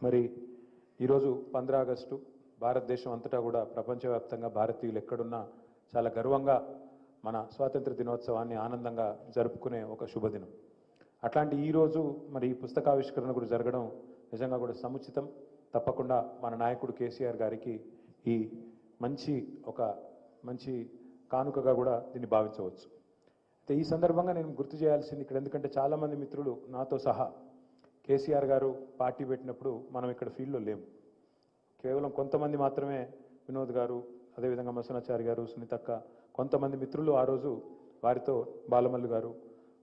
మరి ఈరోజు 15 ఆగస్టు భారతదేశం అంతటా కూడా ప్రపంచవ్యాప్తంగా భారతీయులు ఎక్కడున్నా చాలా గర్వంగా మన స్వాతంత్ర దినోత్సవాన్ని ఆనందంగా జరుపుకునే ఒక శుభదినం. అట్లాంటి ఈరోజు మరి ఈ పుస్తకావిష్కరణ కూడా జరగడం నిజంగా కూడా సముచితం. తప్పకుండా మన నాయకుడు కేసీఆర్ గారికి ఈ మంచి కానుకగా కూడా దీన్ని భావించవచ్చు. అయితే ఈ సందర్భంగా నేను గుర్తు చేయాల్సింది ఇక్కడ, ఎందుకంటే చాలామంది మిత్రులు నాతో సహా కేసీఆర్ గారు పార్టీ పెట్టినప్పుడు మనం ఇక్కడ ఫీల్డ్లో లేము. కేవలం కొంతమంది మాత్రమే, వినోద్ గారు, అదేవిధంగా మసనాచారి గారు, సునీతక్క, కొంతమంది మిత్రులు ఆ రోజు, వారితో బాలమల్లు గారు,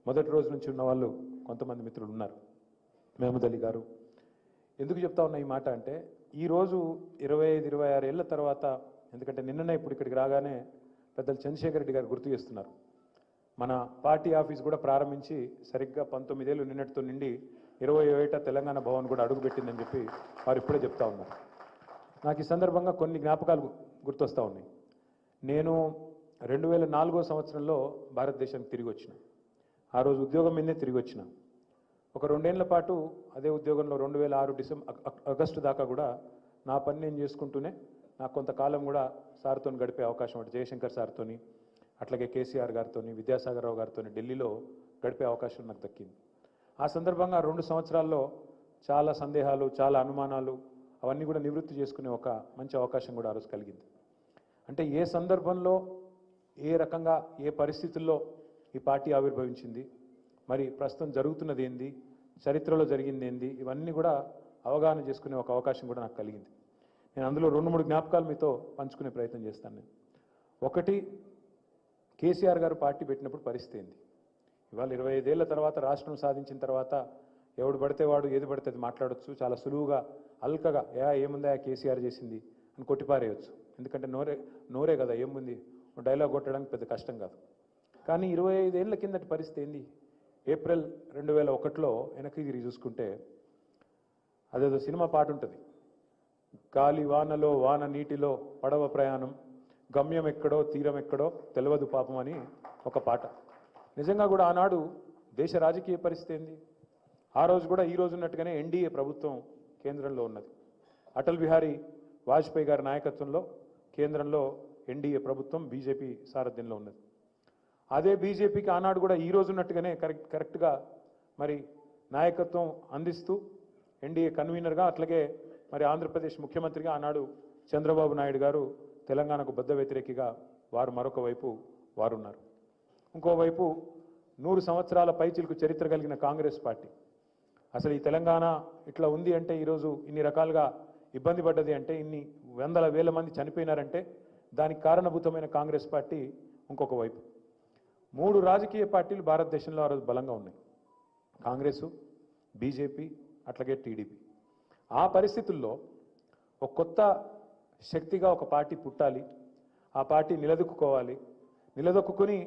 మొదటి రోజు నుంచి ఉన్న వాళ్ళు కొంతమంది మిత్రులు ఉన్నారు, మహమూద్ అలీ గారు. ఎందుకు చెప్తా ఉన్నా ఈ మాట అంటే, ఈరోజు 25-26 ఏళ్ల తర్వాత, ఎందుకంటే నిన్ననే ఇప్పుడు ఇక్కడికి రాగానే పెద్దలు చంద్రశేఖర్ రెడ్డి గారు గుర్తు చేస్తున్నారు, మన పార్టీ ఆఫీస్ కూడా ప్రారంభించి సరిగ్గా 19 ఏళ్ళు నిన్నటితో నిండి 27 తెలంగాణ భవన్ కూడా అడుగుపెట్టిందని చెప్పి వారు ఇప్పుడే చెప్తా ఉన్నారు. నాకు ఈ సందర్భంగా కొన్ని జ్ఞాపకాలు గుర్తొస్తూ ఉన్నాయి. నేను 2004 సంవత్సరంలో భారతదేశానికి తిరిగి వచ్చిన. ఆ రోజు ఉద్యోగం మీదే తిరిగి వచ్చిన. ఒక 2 ఏళ్ల పాటు అదే ఉద్యోగంలో 2006 ఆగస్టు దాకా కూడా నా పని నేను చేసుకుంటూనే నాకు కొంతకాలం కూడా సార్తో గడిపే అవకాశం, అంటే జయశంకర్ సార్తోని, అట్లాగే కేసీఆర్ గారితో, విద్యాసాగర్ రావు గారితో ఢిల్లీలో గడిపే అవకాశం నాకు దక్కింది. ఆ సందర్భంగా 2 సంవత్సరాల్లో చాలా సందేహాలు, చాలా అనుమానాలు అవన్నీ కూడా నివృత్తి చేసుకునే ఒక మంచి అవకాశం కూడా ఆ రోజు కలిగింది. అంటే ఏ సందర్భంలో, ఏ రకంగా, ఏ పరిస్థితుల్లో ఈ పార్టీ ఆవిర్భవించింది, మరి ప్రస్తుతం జరుగుతున్నది ఏంది, చరిత్రలో జరిగింది ఏంది, ఇవన్నీ కూడా అవగాహన చేసుకునే ఒక అవకాశం కూడా నాకు కలిగింది. నేను అందులో 2-3 జ్ఞాపకాలు మీతో పంచుకునే ప్రయత్నం చేస్తాను. నేను ఒకటి, కేసీఆర్ గారు పార్టీ పెట్టినప్పుడు పరిస్థితి ఏంది. ఇవాళ 25 ఏళ్ల తర్వాత రాష్ట్రం సాధించిన తర్వాత ఎవడు పడితే వాడు ఏది పడితే అది మాట్లాడొచ్చు, చాలా సులువుగా అల్కగా ఏముందా కేసీఆర్ చేసింది అని కొట్టిపారేయచ్చు. ఎందుకంటే నోరే కదా, ఏముంది డైలాగ్ కొట్టడానికి పెద్ద కష్టం కాదు. కానీ 25 ఏళ్ల కిందటి పరిస్థితి ఏంది? ఏప్రిల్ 2001లో వెనక్కి తిరిగి చూసుకుంటే, అదేదో సినిమా పాట ఉంటుంది, గాలి వానలో వాన నీటిలో పడవ ప్రయాణం, గమ్యం ఎక్కడో తీరం ఎక్కడో తెలియదు పాపం అని ఒక పాట. నిజంగా కూడా ఆనాడు దేశ రాజకీయ పరిస్థితి ఏంది? ఆ రోజు కూడా ఈ రోజు ఉన్నట్టుగానే ఎన్డీఏ ప్రభుత్వం కేంద్రంలో ఉన్నది. అటల్ బిహారీ వాజ్పేయి గారి నాయకత్వంలో కేంద్రంలో ఎన్డీఏ ప్రభుత్వం బీజేపీ సారథ్యంలో ఉన్నది. అదే బీజేపీకి ఆనాడు కూడా ఈ రోజు ఉన్నట్టుగానే కరెక్ట్గా మరి నాయకత్వం అందిస్తూ ఎన్డీఏ కన్వీనర్గా, అట్లాగే మరి ఆంధ్రప్రదేశ్ ముఖ్యమంత్రిగా ఆనాడు చంద్రబాబు నాయుడు గారు తెలంగాణకు బద్ధ వ్యతిరేకిగా వారు మరొక వైపు వారున్నారు. ఇంకోవైపు 100 సంవత్సరాల పైచిలకు చరిత్ర కలిగిన కాంగ్రెస్ పార్టీ. అసలు ఈ తెలంగాణ ఇట్లా ఉంది అంటే, ఈరోజు ఇన్ని రకాలుగా ఇబ్బంది పడ్డది అంటే, ఇన్ని వందల వేల మంది చనిపోయినారంటే దానికి కారణభూతమైన కాంగ్రెస్ పార్టీ ఇంకొక వైపు. 3 రాజకీయ పార్టీలు భారతదేశంలో ఆ రోజు బలంగా ఉన్నాయి, కాంగ్రెసు, బీజేపీ, అట్లాగే టీడీపీ. ఆ పరిస్థితుల్లో ఒక కొత్త శక్తిగా ఒక పార్టీ పుట్టాలి, ఆ పార్టీ నిలదొక్కుకోవాలి. నిలదొక్కుని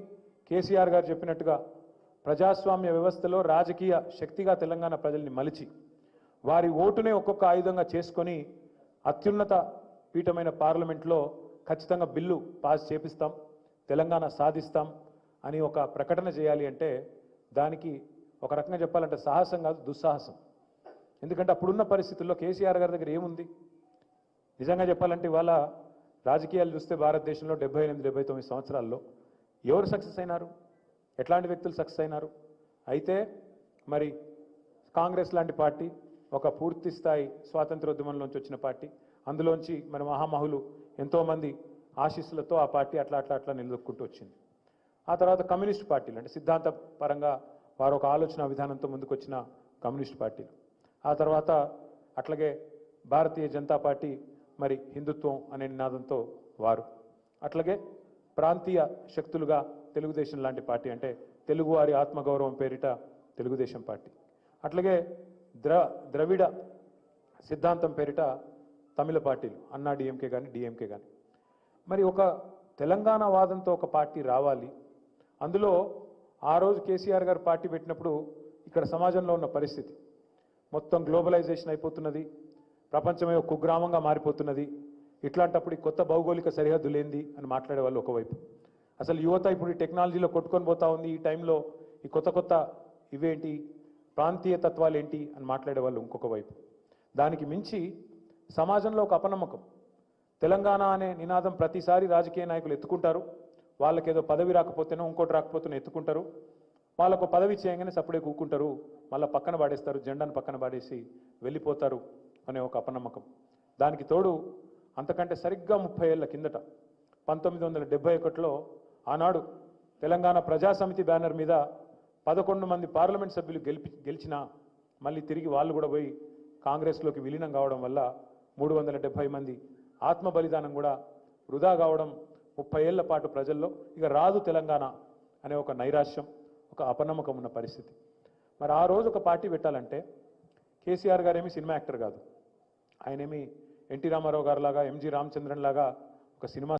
కేసీఆర్ గారు చెప్పినట్టుగా ప్రజాస్వామ్య వ్యవస్థలో రాజకీయ శక్తిగా తెలంగాణ ప్రజల్ని మలిచి, వారి ఓటునే ఒక్కొక్క ఆయుధంగా చేసుకొని అత్యున్నత పీఠమైన పార్లమెంట్లో ఖచ్చితంగా బిల్లు పాస్ చేపిస్తాం, తెలంగాణ సాధిస్తాం అని ఒక ప్రకటన చేయాలి అంటే, దానికి ఒక రకంగా చెప్పాలంటే సాహసం కాదు, దుస్సాహసం. ఎందుకంటే అప్పుడున్న పరిస్థితుల్లో కేసీఆర్ గారి దగ్గర ఏముంది? నిజంగా చెప్పాలంటే ఇవాళ రాజకీయాలు చూస్తే భారతదేశంలో 78-79 సంవత్సరాల్లో ఎవరు సక్సెస్ అయినారు? ఎట్లాంటి వ్యక్తులు సక్సెస్ అయినారు? అయితే మరి కాంగ్రెస్ లాంటి పార్టీ ఒక పూర్తి స్థాయి స్వాతంత్రోద్యమంలోంచి వచ్చిన పార్టీ, అందులోంచి మన మహామహులు ఎంతోమంది ఆశీస్సులతో ఆ పార్టీ అట్లా నిలదొక్కుంటూ వచ్చింది. ఆ తర్వాత కమ్యూనిస్ట్ పార్టీలు, అంటే సిద్ధాంత పరంగా వారు ఒక ఆలోచన విధానంతో ముందుకొచ్చిన కమ్యూనిస్ట్ పార్టీలు. ఆ తర్వాత అట్లాగే భారతీయ జనతా పార్టీ మరి హిందుత్వం అనే నినాదంతో వారు, అట్లాగే ప్రాంతీయ శక్తులుగా తెలుగుదేశం లాంటి పార్టీ, అంటే తెలుగువారి ఆత్మగౌరవం పేరిట తెలుగుదేశం పార్టీ, అట్లాగే ద్రవిడ సిద్ధాంతం పేరిట తమిళ పార్టీలు, అన్నా డిఎంకే కానీ డిఎంకే కానీ. మరి ఒక తెలంగాణ వాదంతో ఒక పార్టీ రావాలి. అందులో ఆ రోజు కేసీఆర్ గారు పార్టీ పెట్టినప్పుడు ఇక్కడ సమాజంలో ఉన్న పరిస్థితి మొత్తం గ్లోబలైజేషన్ అయిపోతున్నది, ప్రపంచమే ఒక కుగ్రామంగా మారిపోతున్నది. ఇట్లాంటప్పుడు ఈ కొత్త భౌగోళిక సరిహద్దులేంది అని మాట్లాడే వాళ్ళు ఒకవైపు, అసలు యువత ఇప్పుడు ఈ టెక్నాలజీలో కొట్టుకొని పోతా ఉంది, ఈ టైంలో ఈ కొత్త ఇవేంటి, ప్రాంతీయ తత్వాలు ఏంటి అని మాట్లాడే వాళ్ళు ఇంకొక వైపు. దానికి మించి సమాజంలో ఒక అపనమ్మకం. తెలంగాణ అనే నినాదం ప్రతిసారి రాజకీయ నాయకులు ఎత్తుకుంటారు. వాళ్ళకేదో పదవి రాకపోతేనో ఇంకోటి రాకపోతేనో ఎత్తుకుంటారు. వాళ్ళకు పదవి చేయగానే సప్పుడే కూకుంటారు, మళ్ళీ పక్కన పాడేస్తారు, జెండాను పక్కన పాడేసి వెళ్ళిపోతారు అనే ఒక అపనమ్మకం. దానికి తోడు అంతకంటే సరిగ్గా 30 ఏళ్ల కిందట 1971లో ఆనాడు తెలంగాణ ప్రజాసమితి బ్యానర్ మీద 11 మంది పార్లమెంట్ సభ్యులు గెలిచినా మళ్ళీ తిరిగి వాళ్ళు కూడా పోయి కాంగ్రెస్లోకి విలీనం కావడం వల్ల 370 మంది ఆత్మ బలిదానం కూడా వృధా కావడం 30 ఏళ్ల పాటు ప్రజల్లో ఇక రాదు తెలంగాణ అనే ఒక నైరాశ్యం, ఒక అపనమ్మకం ఉన్న పరిస్థితి. మరి ఆ రోజు ఒక పార్టీ పెట్టాలంటే కేసీఆర్ గారేమి సినిమా యాక్టర్ కాదు, ఆయనేమి ఎన్టీ రామారావు గారు లాగా, ఎంజి రామచంద్రన్ లాగా ఒక సినిమా